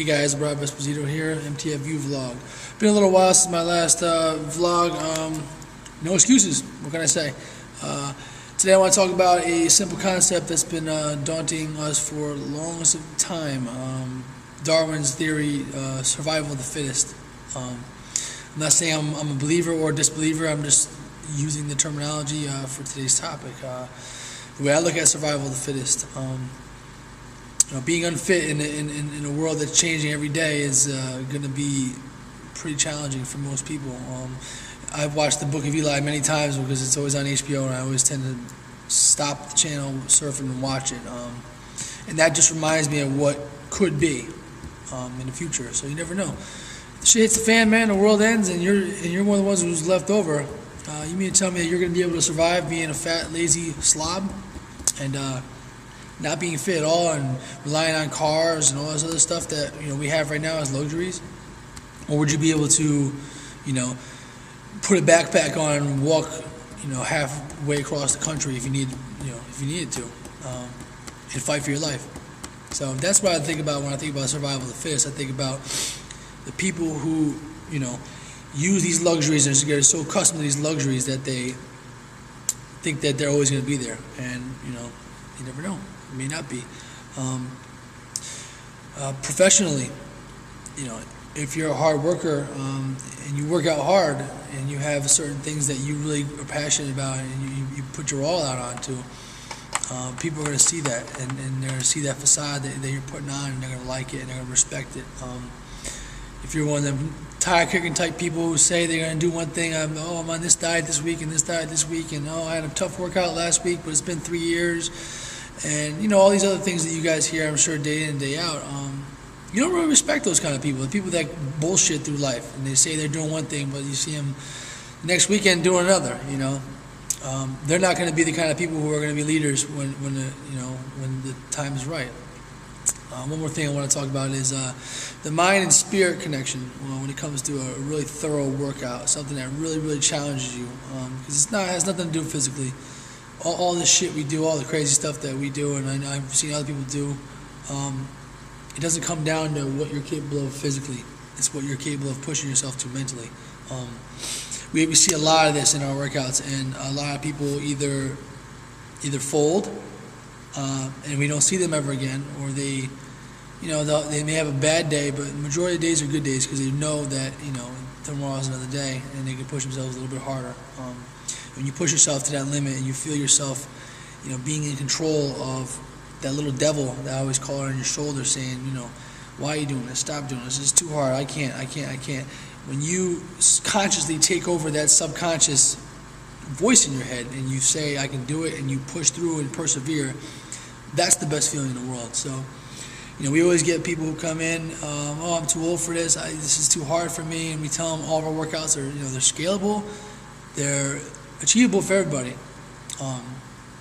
Hey guys, Brad Esposito here, MTFU vlog. Been a little while since my last vlog. No excuses, what can I say? Today I want to talk about a simple concept that's been daunting us for the longest time. Darwin's theory, survival of the fittest. I'm not saying I'm a believer or a disbeliever, I'm just using the terminology for today's topic. The way I look at survival of the fittest. Being unfit in a world that's changing every day is going to be pretty challenging for most people. I've watched the Book of Eli many times because it's always on HBO, and I always tend to stop the channel, surf it, and watch it. And that just reminds me of what could be in the future. So you never know. If shit hits the fan, man. The world ends, and you're one of the ones who's left over. You mean to tell me that you're going to be able to survive being a fat, lazy slob, and not being fit at all, and relying on cars and all this other stuff that we have right now as luxuries? Or would you be able to, put a backpack on and walk, halfway across the country if you needed to, and fight for your life? So that's what I think about when I think about survival of the fittest. I think about the people who, use these luxuries and get so accustomed to these luxuries that they think that they're always going to be there, and you never know. It may not be. Professionally, if you're a hard worker and you work out hard and you have certain things that you really are passionate about and you put your all out onto, people are going to see that, and they're going to see that facade that you're putting on, and they're going to like it and they're going to respect it. If you're one of them tire kicking type people who say they're going to do one thing, I'm on this diet this week and this diet this week, and I had a tough workout last week, but it's been 3 years. And all these other things that you guys hear, I'm sure, day in and day out. You don't really respect those kind of people. The people that bullshit through life, and they say they're doing one thing, but you see them next weekend doing another. They're not going to be the kind of people who are going to be leaders when the time is right. One more thing I want to talk about is the mind and spirit connection when it comes to a really thorough workout, something that really challenges you, because it has nothing to do physically. All this shit we do, all the crazy stuff that we do, and I've seen other people do, it doesn't come down to what you're capable of physically. It's what you're capable of pushing yourself to mentally. We see a lot of this in our workouts, and a lot of people either fold, and we don't see them ever again, or they may have a bad day, but the majority of the days are good days because they know that tomorrow's another day, and they can push themselves a little bit harder. When you push yourself to that limit and you feel yourself, being in control of that little devil that I always call it on your shoulder, saying, why are you doing this? Stop doing this. It's too hard. I can't. When you consciously take over that subconscious voice in your head and you say, I can do it, and you push through and persevere, that's the best feeling in the world. So, we always get people who come in, I'm too old for this. This is too hard for me, and we tell them all of our workouts are, they're scalable, they're achievable for everybody,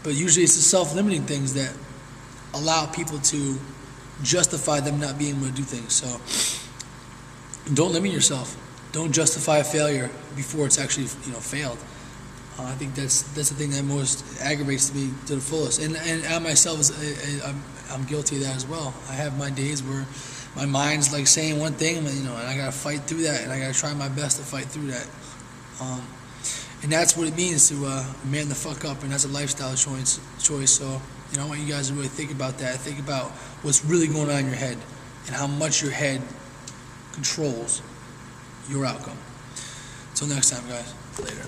but usually it's the self-limiting things that allow people to justify them not being able to do things. So don't limit yourself. Don't justify a failure before it's actually failed. I think that's the thing that most aggravates me to the fullest, and I myself I'm guilty of that as well. I have my days where my mind's like saying one thing, and I gotta fight through that, and I gotta try my best to fight through that. And that's what it means to man the fuck up, and that's a lifestyle choice. So, I want you guys to really think about that. Think about what's really going on in your head and how much your head controls your outcome. Until next time, guys. Later.